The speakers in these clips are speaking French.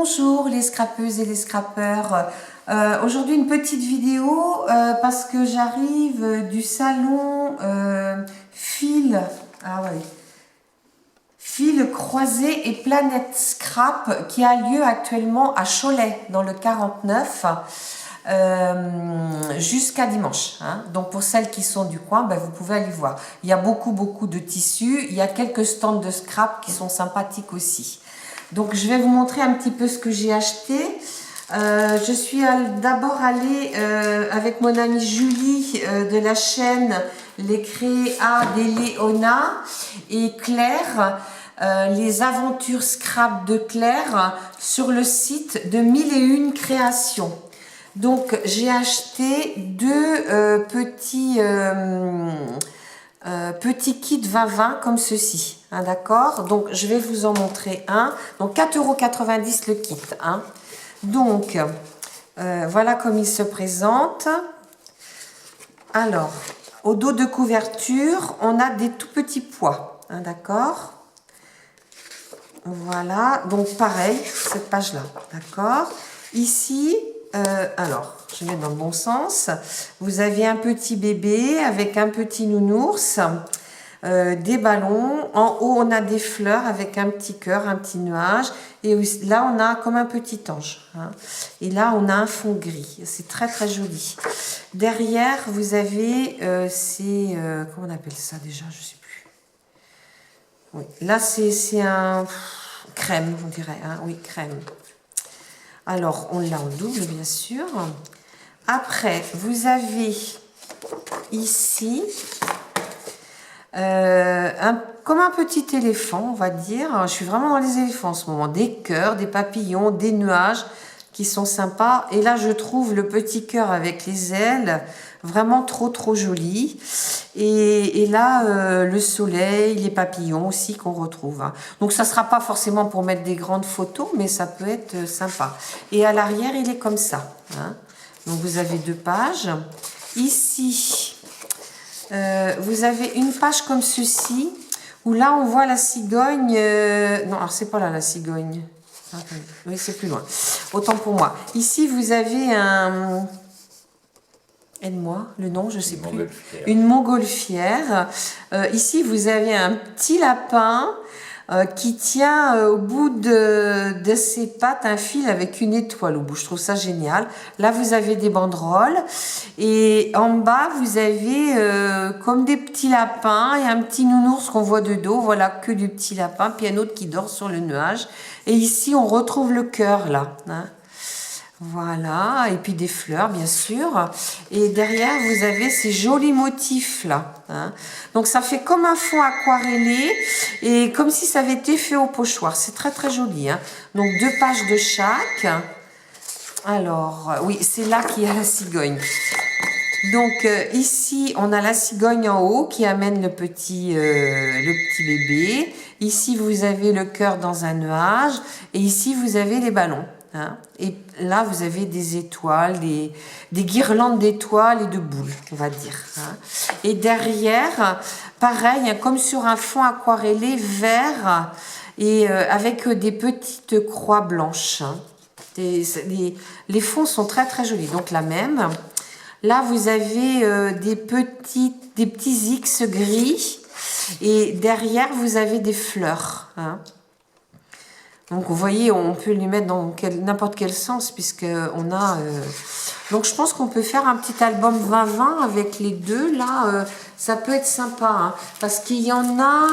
Bonjour les scrapeuses et les scrapeurs. Aujourd'hui une petite vidéo parce que j'arrive du salon Fil Croisé et Planète Scrap qui a lieu actuellement à Cholet dans le 49 jusqu'à dimanche. Donc pour celles qui sont du coin, vous pouvez aller voir. Il y a beaucoup de tissus, il y a quelques stands de scrap qui sont sympathiques aussi. Donc je vais vous montrer un petit peu ce que j'ai acheté. Je suis d'abord allée avec mon amie Julie de la chaîne Les Créas d'Eleona et Claire, les aventures scrap de Claire sur le site de 1001 créations. Donc j'ai acheté deux petits kits 20-20 comme ceci, d'accord. Donc je vais vous en montrer un. Donc 4,90 € le kit. Donc voilà comme il se présente. Alors au dos de couverture, on a des tout petits pois, d'accord. Voilà, donc pareil, cette page là, d'accord. Ici, alors, je vais dans le bon sens. Vous avez un petit bébé avec un petit nounours, des ballons. En haut, on a des fleurs avec un petit cœur, un petit nuage. Et là, on a comme un petit ange. Et là, on a un fond gris. C'est très joli. Derrière, vous avez comment on appelle ça déjà? Je ne sais plus. Oui, là, c'est un crème, on dirait. Oui, crème. Alors, on l'a en double, bien sûr. Après, vous avez ici comme un petit éléphant, on va dire. Je suis vraiment dans les éléphants en ce moment. Des cœurs, des papillons, des nuages qui sont sympas. Et là, je trouve le petit cœur avec les ailes vraiment trop joli. Et là, le soleil, les papillons aussi qu'on retrouve. Donc, ça ne sera pas forcément pour mettre des grandes photos, mais ça peut être sympa. Et à l'arrière, il est comme ça. Donc, vous avez deux pages. Ici, vous avez une page comme ceci, où là, on voit la cigogne. Non, alors, c'est pas là, la cigogne. Oui, c'est plus loin. Autant pour moi. Ici, vous avez un... Aide-moi, le nom, je ne sais plus. Une montgolfière. Ici, vous avez un petit lapin qui tient au bout de ses pattes un fil avec une étoile au bout. Je trouve ça génial. Là, vous avez des banderoles. Et en bas, vous avez comme des petits lapins et un petit nounours qu'on voit de dos. Voilà, que du petit lapin. Puis un autre qui dort sur le nuage. Et ici, on retrouve le cœur, là. Voilà, et puis des fleurs bien sûr. Et derrière vous avez ces jolis motifs là. Donc ça fait comme un fond aquarellé et comme si ça avait été fait au pochoir. C'est très joli. Donc deux pages de chaque. Alors oui, c'est là qu'il y a la cigogne. Donc ici on a la cigogne en haut qui amène le petit bébé. Ici vous avez le cœur dans un nuage et ici vous avez les ballons. Et là, vous avez des étoiles, des guirlandes d'étoiles et de boules, on va dire. Et derrière, pareil, comme sur un fond aquarellé vert et avec des petites croix blanches. Les fonds sont très jolis. Donc la même. Là, vous avez des petits X gris et derrière, vous avez des fleurs. Donc vous voyez, on peut les mettre dans n'importe quel sens puisqu'on a... Donc je pense qu'on peut faire un petit album 20-20 avec les deux. Là, ça peut être sympa. Parce qu'il y en a...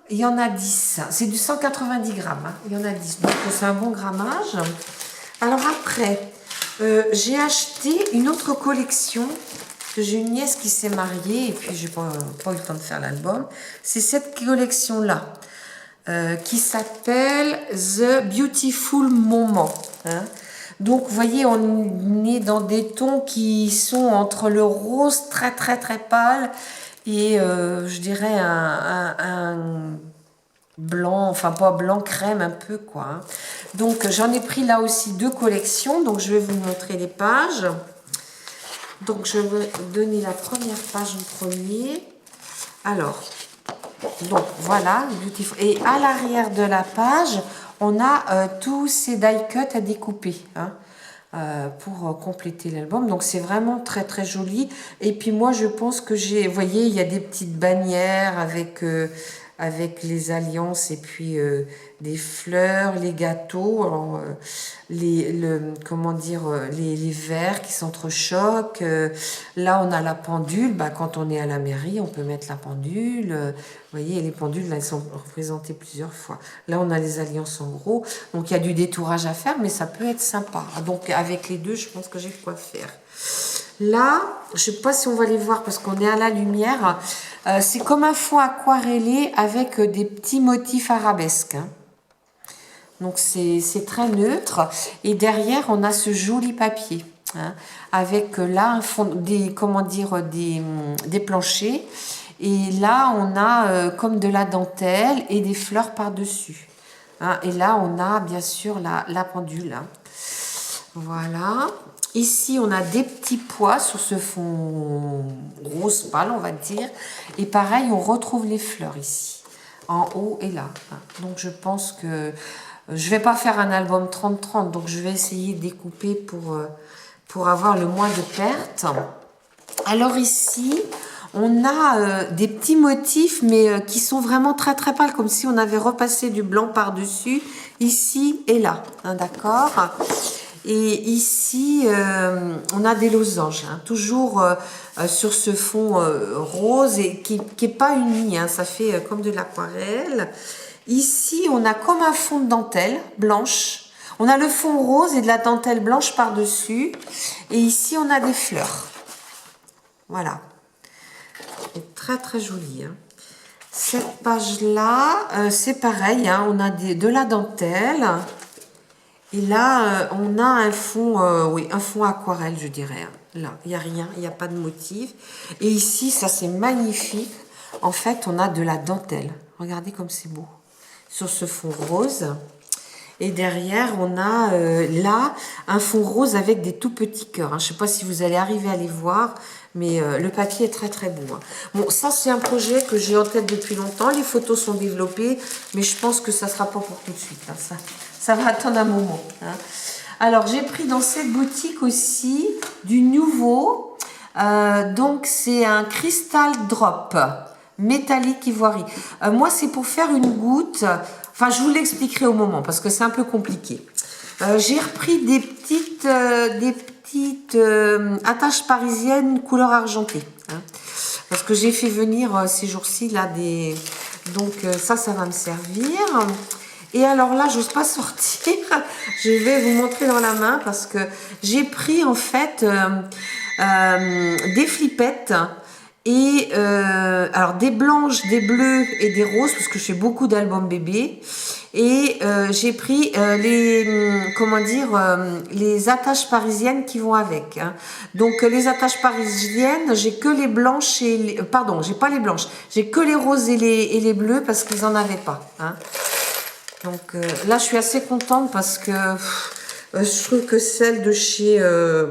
il y en a 10. C'est du 190 grammes. Il y en a 10. Donc c'est un bon grammage. Alors après, j'ai acheté une autre collection. J'ai une nièce qui s'est mariée et puis j'ai pas eu le temps de faire l'album. C'est cette collection-là qui s'appelle The Beautiful Moment. Donc, vous voyez, on est dans des tons qui sont entre le rose très pâle et je dirais un blanc, enfin pas blanc crème un peu quoi. Donc, j'en ai pris là aussi deux collections. Donc, je vais vous montrer les pages. Donc, je vais donner la première page en premier. Alors, Donc voilà, Beautiful. Et à l'arrière de la page, on a tous ces die cuts à découper, hein, pour compléter l'album. Donc c'est vraiment très très joli. Et puis moi je pense que j'ai, vous voyez, il y a des petites bannières avec les alliances et puis des fleurs, les gâteaux, alors, comment dire, les verres qui s'entrechoquent. Là, on a la pendule. Bah, quand on est à la mairie, on peut mettre la pendule. Vous voyez, les pendules, là, elles sont représentées plusieurs fois. Là, on a les alliances en gros. Donc, il y a du détourage à faire, mais ça peut être sympa. Donc, avec les deux, je pense que j'ai de quoi faire. Là, je ne sais pas si on va les voir parce qu'on est à la lumière. C'est comme un fond aquarellé avec des petits motifs arabesques, hein. Donc c'est très neutre. Et derrière, on a ce joli papier, hein, avec là un fond, comment dire, des planchers. Et là, on a comme de la dentelle et des fleurs par-dessus, hein. Et là, on a bien sûr la pendule, hein. Voilà. Ici, on a des petits pois sur ce fond rose pâle, on va dire. Et pareil, on retrouve les fleurs ici, en haut et là. Donc, je pense que je vais pas faire un album 30-30, donc je vais essayer de découper pour avoir le moins de pertes. Alors ici, on a des petits motifs, mais qui sont vraiment très très pâles, comme si on avait repassé du blanc par-dessus, ici et là, hein, d'accord. Et ici, on a des losanges, hein, toujours sur ce fond rose et qui n'est pas uni, hein, ça fait comme de l'aquarelle. Ici, on a comme un fond de dentelle blanche. On a le fond rose et de la dentelle blanche par-dessus. Et ici, on a des fleurs. Voilà. C'est très très joli, hein. Cette page-là, c'est pareil, hein, on a de la dentelle. Et là, on a un fond, oui, un fond aquarelle, je dirais, hein. Là, il n'y a rien, il n'y a pas de motif. Et ici, ça c'est magnifique. En fait, on a de la dentelle. Regardez comme c'est beau. Sur ce fond rose. Et derrière, on a là un fond rose avec des tout petits cœurs, hein. Je ne sais pas si vous allez arriver à les voir, mais le papier est très très beau, hein. Bon, ça c'est un projet que j'ai en tête depuis longtemps. Les photos sont développées, mais je pense que ça ne sera pas pour tout de suite, hein. Ça va attendre un moment, hein. Alors, j'ai pris dans cette boutique aussi du nouveau. Donc, c'est un Crystal Drop métallique ivoire. Moi, c'est pour faire une goutte. Enfin, je vous l'expliquerai au moment parce que c'est un peu compliqué. J'ai repris des petites attaches parisiennes couleur argentée, hein, parce que j'ai fait venir ces jours-ci là des. Donc ça va me servir. Et alors là, j'ose pas sortir. Je vais vous montrer dans la main parce que j'ai pris en fait des flippettes. Et alors des blanches, des bleues et des roses parce que je fais beaucoup d'albums bébés. Et j'ai pris les attaches parisiennes qui vont avec, hein. Donc les attaches parisiennes, j'ai que les blanches et les, pardon, j'ai pas les blanches, j'ai que les roses et les bleus parce qu'ils en avaient pas, hein. Donc là, je suis assez contente parce que je trouve que celles de chez...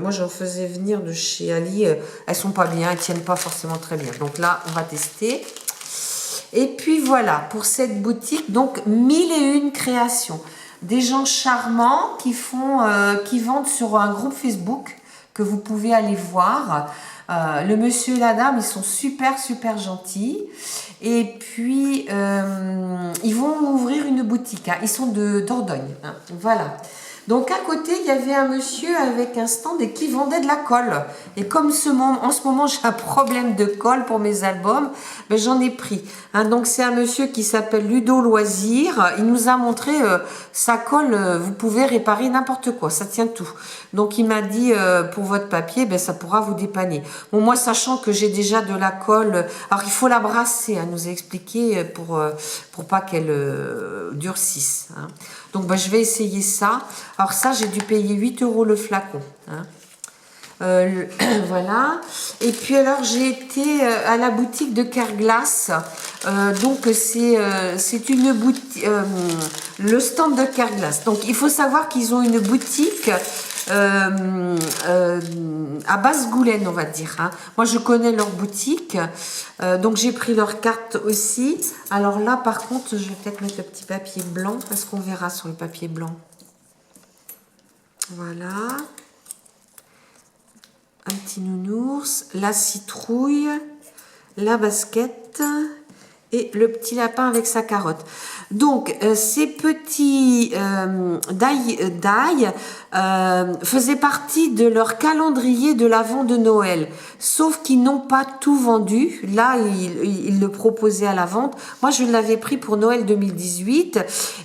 moi, j'en faisais venir de chez Ali. Elles sont pas bien, elles tiennent pas forcément très bien. Donc là, on va tester. Et puis voilà, pour cette boutique, donc 1001 créations. Des gens charmants qui vendent sur un groupe Facebook que vous pouvez aller voir. Le monsieur et la dame, ils sont super, super gentils. Et puis, ils vont ouvrir une boutique, hein. Ils sont de Dordogne, hein. Voilà. Donc, à côté, il y avait un monsieur avec un stand et qui vendait de la colle. Et comme en ce moment, j'ai un problème de colle pour mes albums, ben, j'en ai pris, hein. Donc, c'est un monsieur qui s'appelle Ludo Loisir. Il nous a montré sa colle, vous pouvez réparer n'importe quoi, ça tient tout. Donc, il m'a dit, pour votre papier, ben, ça pourra vous dépanner. Bon, moi, sachant que j'ai déjà de la colle, alors il faut la brasser, hein, nous a expliqué, pour pas qu'elle durcisse, hein. Donc, ben, je vais essayer ça. Alors ça, j'ai dû payer 8 € le flacon, hein. Voilà. Et puis alors, j'ai été à la boutique de Carglass. Donc, c'est une boutique, le stand de Carglass. Donc, il faut savoir qu'ils ont une boutique à Basse-Goulaine, on va dire. Hein. Moi, je connais leur boutique, donc j'ai pris leur carte aussi. Alors là, par contre, je vais peut-être mettre le petit papier blanc, parce qu'on verra sur le papier blanc. Voilà. Un petit nounours, la citrouille, la basket et le petit lapin avec sa carotte. Donc, ces petits dailles faisaient partie de leur calendrier de l'Avent de Noël. Sauf qu'ils n'ont pas tout vendu. Là, ils le proposaient à la vente. Moi, je l'avais pris pour Noël 2018.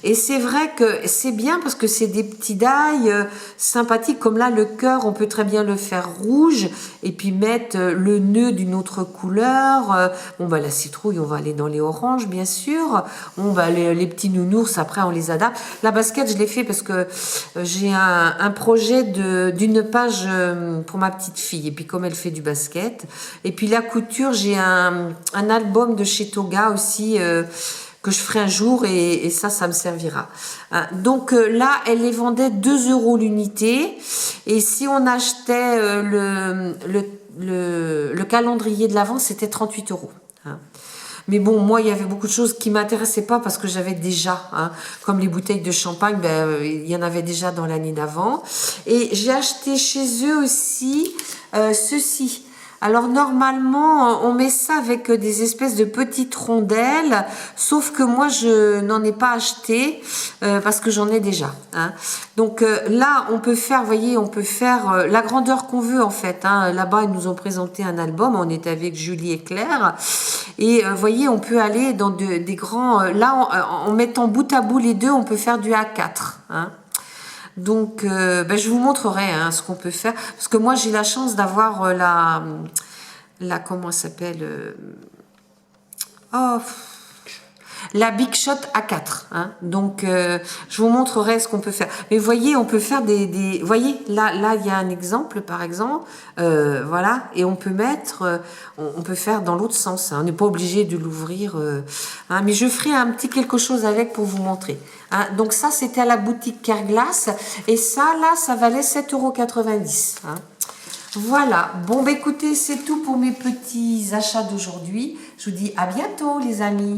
Et c'est vrai que c'est bien parce que c'est des petits dailles sympathiques. Comme là, le cœur, on peut très bien le faire rouge. Et puis mettre le nœud d'une autre couleur. Bon, bah, la citrouille, on va aller dans les oranges, bien sûr. Bon, bah, les petits nounours, après, on les adapte. La basket, je l'ai fait parce que j'ai un projet d'une page pour ma petite fille. Et puis, comme elle fait du basket. Et puis, la couture, j'ai un album de chez Toga aussi que je ferai un jour et ça me servira. Donc là, elle les vendait 2 € l'unité. Et si on achetait le calendrier de l'Avent, c'était 38 €. Hein. Mais bon, moi, il y avait beaucoup de choses qui ne m'intéressaient pas parce que j'avais déjà, hein, comme les bouteilles de champagne, il y en avait déjà dans l'année d'avant. Et j'ai acheté chez eux aussi ceci. Alors normalement, on met ça avec des espèces de petites rondelles, sauf que moi, je n'en ai pas acheté parce que j'en ai déjà. Hein. Donc là, on peut faire, vous voyez, on peut faire la grandeur qu'on veut en fait. Hein. Là-bas, ils nous ont présenté un album, on est avec Julie et Claire. Et vous voyez, on peut aller dans des grands... là, en mettant bout à bout les deux, on peut faire du A4. Hein. Donc, je vous montrerai hein, ce qu'on peut faire. Parce que moi, j'ai la chance d'avoir la comment ça s'appelle la Big Shot A4. Hein. Donc, je vous montrerai ce qu'on peut faire. Mais vous voyez, on peut faire vous voyez, là, il y a un exemple, par exemple. Voilà. Et on peut mettre... on peut faire dans l'autre sens. Hein. On n'est pas obligé de l'ouvrir. Hein. Mais je ferai un petit quelque chose avec pour vous montrer. Hein. Donc, ça, c'était à la boutique Carglass. Et ça, là, ça valait 7,90 €. Hein. Voilà. Bon, écoutez, c'est tout pour mes petits achats d'aujourd'hui. Je vous dis à bientôt, les amis.